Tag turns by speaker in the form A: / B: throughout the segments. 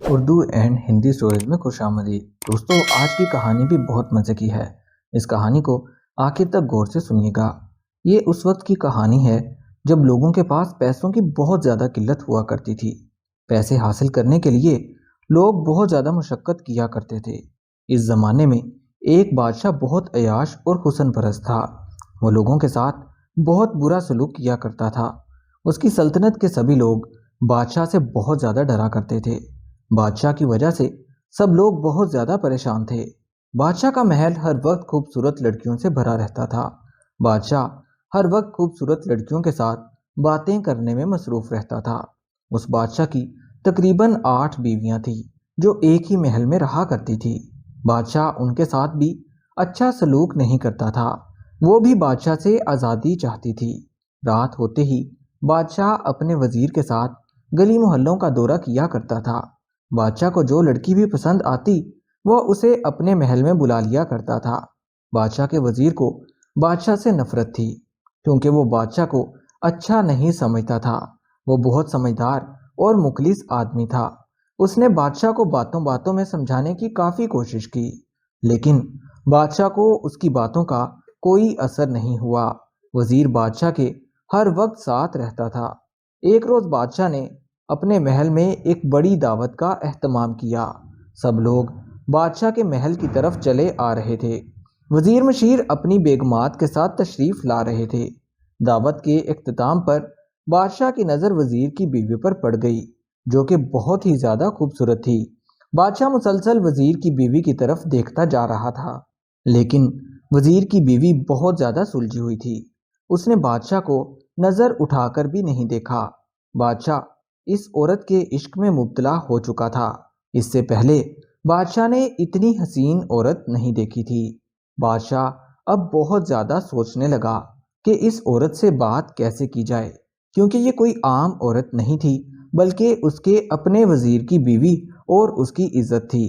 A: Urdu and Hindi stories میں خوش آمدید دوستوں۔ آج کی کہانی بھی بہت مزے کی ہے۔ اس کہانی کو آخر تک غور سے سنیے گا۔ یہ اس وقت کی کہانی ہے جب لوگوں کے پاس پیسوں کی بہت زیادہ قلت ہوا کرتی تھی۔ پیسے حاصل کرنے کے لیے لوگ بہت زیادہ مشقت کیا کرتے تھے۔ اس زمانے میں ایک بادشاہ بہت عیاش اور حسن پرست تھا۔ وہ لوگوں کے ساتھ بہت برا سلوک کیا کرتا تھا۔ اس کی سلطنت کے سبھی لوگ بادشاہ سے بہت زیادہ ڈرا کرتے تھے۔ بادشاہ کی وجہ سے سب لوگ بہت زیادہ پریشان تھے۔ بادشاہ کا محل ہر وقت خوبصورت لڑکیوں سے بھرا رہتا تھا۔ بادشاہ ہر وقت خوبصورت لڑکیوں کے ساتھ باتیں کرنے میں مصروف رہتا تھا۔ اس بادشاہ کی تقریباً 8 بیویاں تھیں جو ایک ہی محل میں رہا کرتی تھی۔ بادشاہ ان کے ساتھ بھی اچھا سلوک نہیں کرتا تھا۔ وہ بھی بادشاہ سے آزادی چاہتی تھی۔ رات ہوتے ہی بادشاہ اپنے وزیر کے ساتھ گلی محلوں کا دورہ کیا کرتا تھا۔ بادشاہ کو جو لڑکی بھی پسند آتی وہ اسے اپنے محل میں بلا لیا کرتا تھا۔ بادشاہ کے وزیر کو بادشاہ سے نفرت تھی کیونکہ وہ بادشاہ کو اچھا نہیں سمجھتا تھا۔ وہ بہت سمجھدار اور مخلص آدمی تھا۔ اس نے بادشاہ کو باتوں باتوں میں سمجھانے کی کافی کوشش کی، لیکن بادشاہ کو اس کی باتوں کا کوئی اثر نہیں ہوا۔ وزیر بادشاہ کے ہر وقت ساتھ رہتا تھا۔ ایک روز بادشاہ نے اپنے محل میں ایک بڑی دعوت کا اہتمام کیا۔ سب لوگ بادشاہ کے محل کی طرف چلے آ رہے تھے۔ وزیر مشیر اپنی بیگمات کے ساتھ تشریف لا رہے تھے۔ دعوت کے اختتام پر بادشاہ کی نظر وزیر کی بیوی پر پڑ گئی جو کہ بہت ہی زیادہ خوبصورت تھی۔ بادشاہ مسلسل وزیر کی بیوی کی طرف دیکھتا جا رہا تھا، لیکن وزیر کی بیوی بہت زیادہ سلجھی ہوئی تھی۔ اس نے بادشاہ کو نظر اٹھا کر بھی نہیں دیکھا۔ بادشاہ اس عورت کے عشق میں مبتلا ہو چکا تھا۔ اس سے پہلے بادشاہ نے اتنی حسین عورت نہیں دیکھی تھی۔ بادشاہ اب بہت زیادہ سوچنے لگا کہ اس عورت سے بات کیسے کی جائے، کیونکہ یہ کوئی عام عورت نہیں تھی بلکہ اس کے اپنے وزیر کی بیوی اور اس کی عزت تھی۔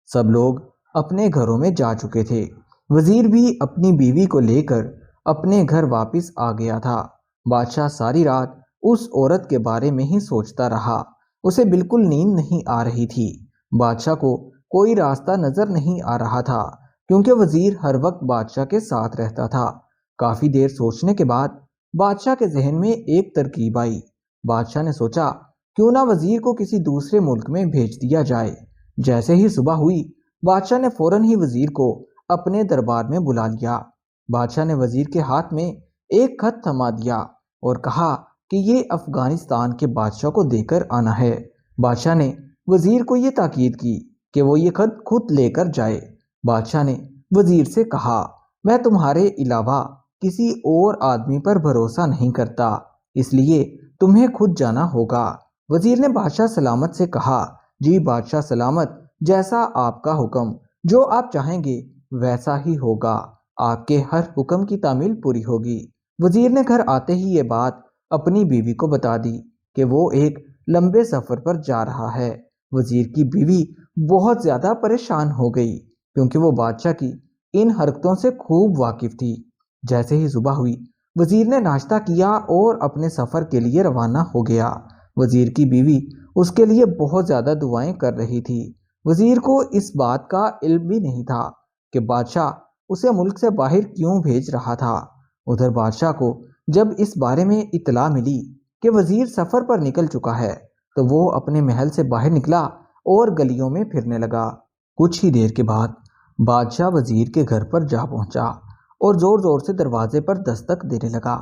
A: سب لوگ اپنے گھروں میں جا چکے تھے۔ وزیر بھی اپنی بیوی کو لے کر اپنے گھر واپس آ گیا تھا۔ بادشاہ ساری رات اس عورت کے بارے میں ہی سوچتا رہا۔ اسے بالکل نیند نہیں آ رہی تھی۔ بادشاہ کو کوئی راستہ نظر نہیں آ رہا تھا کیونکہ وزیر ہر وقت بادشاہ کے ساتھ رہتا تھا۔ کافی دیر سوچنے کے بعد بادشاہ کے ذہن میں ایک ترکیب آئی۔ بادشاہ نے سوچا کیوں نہ وزیر کو کسی دوسرے ملک میں بھیج دیا جائے۔ جیسے ہی صبح ہوئی بادشاہ نے فوراً ہی وزیر کو اپنے دربار میں بلا لیا۔ بادشاہ نے وزیر کے ہاتھ میں ایک خط تھما دیا اور کہا کہ یہ افغانستان کے بادشاہ کو دے کر آنا ہے۔ بادشاہ نے وزیر کو یہ تاکید کی کہ وہ یہ خط خود لے کر جائے۔ بادشاہ نے وزیر سے کہا میں تمہارے علاوہ کسی اور آدمی پر بھروسہ نہیں کرتا، اس لیے تمہیں خود جانا ہوگا۔ وزیر نے بادشاہ سلامت سے کہا جی بادشاہ سلامت، جیسا آپ کا حکم، جو آپ چاہیں گے ویسا ہی ہوگا، آپ کے ہر حکم کی تعمیل پوری ہوگی۔ وزیر نے گھر آتے ہی یہ بات اپنی بیوی کو بتا دی کہ وہ ایک لمبے سفر پر جا رہا ہے۔ وزیر کی بیوی بہت زیادہ پریشان ہو گئی کیونکہ وہ بادشاہ کی ان حرکتوں سے خوب واقف تھی۔ جیسے ہی صبح ہوئی وزیر نے ناشتہ کیا اور اپنے سفر کے لیے روانہ ہو گیا۔ وزیر کی بیوی اس کے لیے بہت زیادہ دعائیں کر رہی تھی۔ وزیر کو اس بات کا علم بھی نہیں تھا کہ بادشاہ اسے ملک سے باہر کیوں بھیج رہا تھا۔ ادھر بادشاہ کو جب اس بارے میں اطلاع ملی کہ وزیر سفر پر نکل چکا ہے تو وہ اپنے محل سے باہر نکلا اور گلیوں میں پھرنے لگا۔ کچھ ہی دیر کے بعد بادشاہ وزیر کے گھر پر جا پہنچا اور زور زور سے دروازے پر دستک دینے لگا۔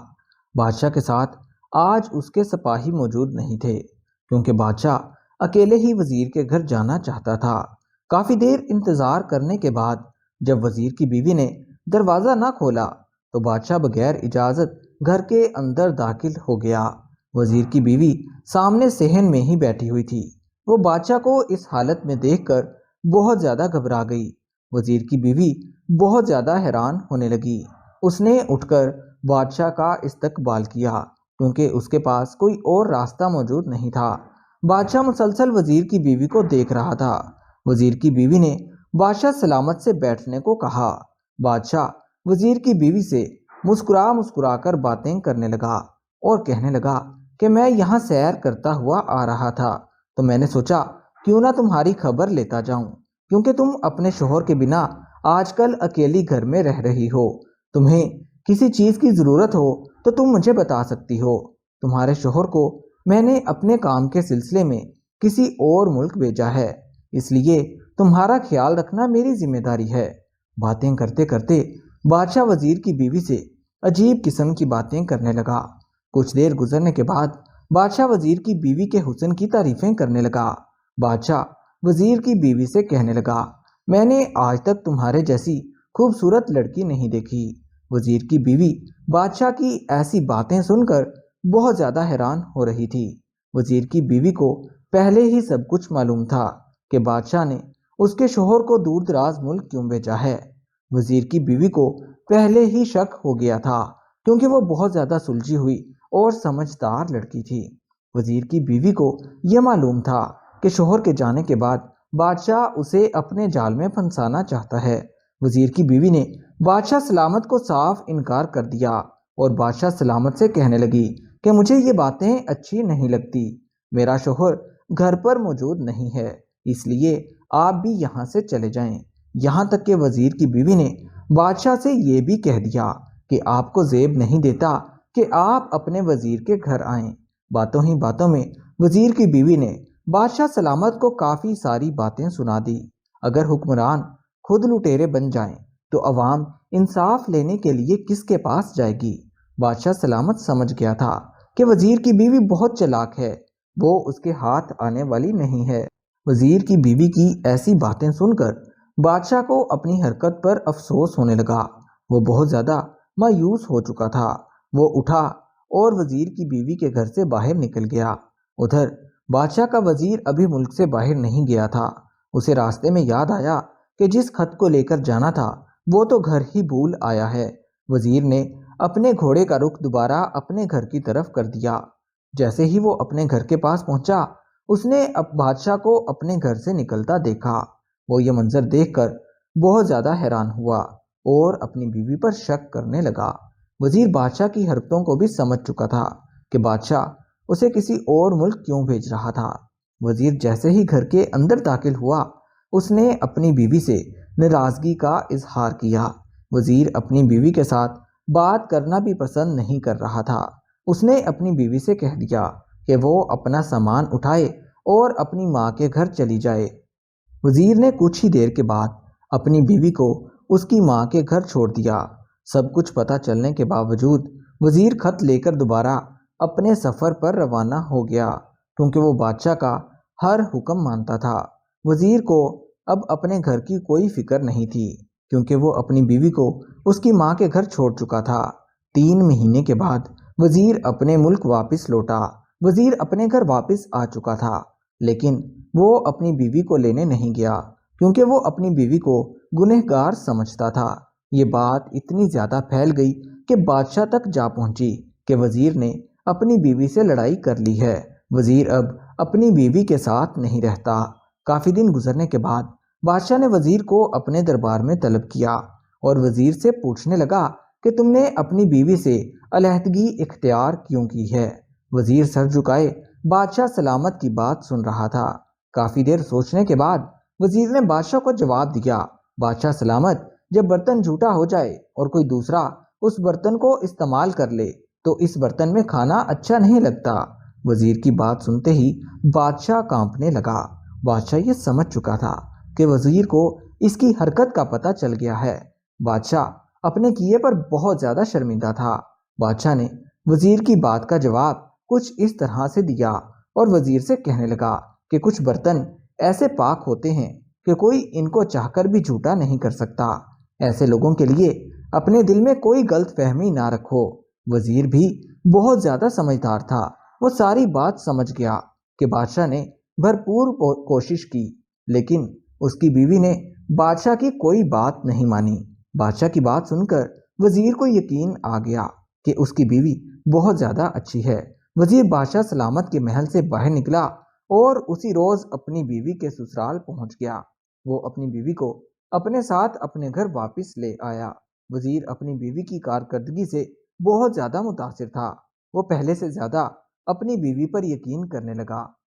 A: بادشاہ کے ساتھ آج اس کے سپاہی موجود نہیں تھے کیونکہ بادشاہ اکیلے ہی وزیر کے گھر جانا چاہتا تھا۔ کافی دیر انتظار کرنے کے بعد جب وزیر کی بیوی نے دروازہ نہ کھولا تو بادشاہ بغیر اجازت گھر کے اندر داخل ہو گیا۔ وزیر کی بیوی سامنے صحن میں ہی بیٹھی ہوئی تھی۔ وہ بادشاہ کو اس حالت میں دیکھ کر بہت زیادہ گھبرا گئی۔ وزیر کی بیوی بہت زیادہ حیران ہونے لگی۔ اس نے اٹھ کر بادشاہ کا استقبال کیا کیونکہ اس کے پاس کوئی اور راستہ موجود نہیں تھا۔ بادشاہ مسلسل وزیر کی بیوی کو دیکھ رہا تھا۔ وزیر کی بیوی نے بادشاہ سلامت سے بیٹھنے کو کہا۔ بادشاہ وزیر کی بیوی سے مسکرا مسکرا کر باتیں کرنے لگا اور کہنے لگا کہ میں یہاں سیر کرتا ہوا آ رہا تھا تو میں نے سوچا کیوں نہ تمہاری خبر لیتا جاؤں، کیونکہ تم اپنے شوہر کے بنا آج کل اکیلی گھر میں رہ رہی ہو۔ تمہیں کسی چیز کی ضرورت ہو تو تم مجھے بتا سکتی ہو۔ تمہارے شوہر کو میں نے اپنے کام کے سلسلے میں کسی اور ملک بھیجا ہے، اس لیے تمہارا خیال رکھنا میری ذمہ داری ہے۔ باتیں کرتے کرتے بادشاہ وزیر کی بیوی سے عجیب قسم کی باتیں کرنے لگا۔ کچھ دیر گزرنے کے بعد بادشاہ وزیر کی بیوی کے حسن کی تعریفیں کرنے لگا۔ بادشاہ وزیر کی بیوی سے کہنے لگا، میں نے آج تک تمہارے جیسی خوبصورت لڑکی نہیں دیکھی۔ وزیر کی بیوی بادشاہ کی ایسی باتیں سن کر بہت زیادہ حیران ہو رہی تھی۔ وزیر کی بیوی کو پہلے ہی سب کچھ معلوم تھا کہ بادشاہ نے اس کے شوہر کو دور دراز ملک کیوں بھیجا ہے۔ وزیر کی بیوی کو پہلے ہی شک ہو گیا تھا، کیونکہ وہ بہت زیادہ سلجھی ہوئی اور سمجھدار لڑکی تھی۔ وزیر کی بیوی کو یہ معلوم تھا کہ شوہر کے جانے کے بعد بادشاہ اسے اپنے جال میں پھنسانا چاہتا ہے۔ وزیر کی بیوی نے بادشاہ سلامت کو صاف انکار کر دیا اور بادشاہ سلامت سے کہنے لگی کہ مجھے یہ باتیں اچھی نہیں لگتی۔ میرا شوہر گھر پر موجود نہیں ہے، اس لیے آپ بھی یہاں سے چلے جائیں۔ یہاں تک کہ وزیر کی بیوی نے بادشاہ سے یہ بھی کہہ دیا کہ آپ کو زیب نہیں دیتا کہ آپ اپنے وزیر کے گھر آئیں۔ باتوں ہی باتوں میں وزیر کی بیوی نے بادشاہ سلامت کو کافی ساری باتیں سنا دی۔ اگر حکمران خود لٹیرے بن جائیں تو عوام انصاف لینے کے لیے کس کے پاس جائے گی؟ بادشاہ سلامت سمجھ گیا تھا کہ وزیر کی بیوی بہت چلاک ہے، وہ اس کے ہاتھ آنے والی نہیں ہے۔ وزیر کی بیوی کی ایسی باتیں سن کر بادشاہ کو اپنی حرکت پر افسوس ہونے لگا۔ وہ بہت زیادہ مایوس ہو چکا تھا۔ وہ اٹھا اور وزیر کی بیوی کے گھر سے باہر نکل گیا۔ ادھر بادشاہ کا وزیر ابھی ملک سے باہر نہیں گیا تھا۔ اسے راستے میں یاد آیا کہ جس خط کو لے کر جانا تھا وہ تو گھر ہی بھول آیا ہے۔ وزیر نے اپنے گھوڑے کا رخ دوبارہ اپنے گھر کی طرف کر دیا۔ جیسے ہی وہ اپنے گھر کے پاس پہنچا، اس نے بادشاہ کو اپنے گھر سے نکلتا دیکھا۔ وہ یہ منظر دیکھ کر بہت زیادہ حیران ہوا اور اپنی بیوی پر شک کرنے لگا۔ وزیر بادشاہ کی حرکتوں کو بھی سمجھ چکا تھا کہ بادشاہ اسے کسی اور ملک کیوں بھیج رہا تھا۔ وزیر جیسے ہی گھر کے اندر داخل ہوا، اس نے اپنی بیوی سے ناراضگی کا اظہار کیا۔ وزیر اپنی بیوی کے ساتھ بات کرنا بھی پسند نہیں کر رہا تھا۔ اس نے اپنی بیوی سے کہہ دیا کہ وہ اپنا سامان اٹھائے اور اپنی ماں کے گھر چلی جائے۔ وزیر نے کچھ ہی دیر کے بعد اپنی بیوی کو اس کی ماں کے گھر چھوڑ دیا۔ سب کچھ پتہ چلنے کے باوجود وزیر خط لے کر دوبارہ اپنے سفر پر روانہ ہو گیا، کیونکہ وہ بادشاہ کا ہر حکم مانتا تھا۔ وزیر کو اب اپنے گھر کی کوئی فکر نہیں تھی، کیونکہ وہ اپنی بیوی کو اس کی ماں کے گھر چھوڑ چکا تھا۔ 3 مہینے کے بعد وزیر اپنے ملک واپس لوٹا۔ وزیر اپنے گھر واپس آ چکا تھا، لیکن وہ اپنی بیوی کو لینے نہیں گیا، کیونکہ وہ اپنی بیوی کو گنہگار سمجھتا تھا۔ یہ بات اتنی زیادہ پھیل گئی کہ بادشاہ تک جا پہنچی کہ وزیر نے اپنی بیوی سے لڑائی کر لی ہے۔ وزیر اب اپنی بیوی کے ساتھ نہیں رہتا۔ کافی دن گزرنے کے بعد بادشاہ نے وزیر کو اپنے دربار میں طلب کیا اور وزیر سے پوچھنے لگا کہ تم نے اپنی بیوی سے علیحدگی اختیار کیوں کی ہے؟ وزیر سر جھکائے بادشاہ سلامت کی بات سن رہا تھا۔ کافی دیر سوچنے کے بعد وزیر نے بادشاہ کو جواب دیا، بادشاہ سلامت، جب برتن جھوٹا ہو جائے اور کوئی دوسرا اس برتن کو استعمال کر لے تو اس برتن میں کھانا اچھا نہیں لگتا۔ وزیر کی بات سنتے ہی بادشاہ کانپنے لگا۔ بادشاہ یہ سمجھ چکا تھا کہ وزیر کو اس کی حرکت کا پتہ چل گیا ہے۔ بادشاہ اپنے کیے پر بہت زیادہ شرمندہ تھا۔ بادشاہ نے وزیر کی بات کا جواب کچھ اس طرح سے دیا اور وزیر سے کہنے لگا کہ کچھ برتن ایسے پاک ہوتے ہیں کہ کوئی ان کو چاہ کر بھی جھوٹا نہیں کر سکتا۔ ایسے لوگوں کے لیے اپنے دل میں کوئی غلط فہمی نہ رکھو۔ وزیر بھی بہت زیادہ سمجھدار تھا۔ وہ ساری بات سمجھ گیا کہ بادشاہ نے بھرپور کوشش کی، لیکن اس کی بیوی نے بادشاہ کی کوئی بات نہیں مانی۔ بادشاہ کی بات سن کر وزیر کو یقین آ گیا کہ اس کی بیوی بہت زیادہ اچھی ہے۔ وزیر بادشاہ سلامت کے محل سے باہر نکلا اور اسی روز اپنی بیوی کے سسرال پہنچ گیا۔ وہ اپنی بیوی کو اپنے ساتھ اپنے گھر واپس لے آیا۔ وزیر اپنی بیوی کی کارکردگی سے بہت زیادہ متاثر تھا۔ وہ پہلے سے زیادہ اپنی بیوی پر یقین کرنے لگا۔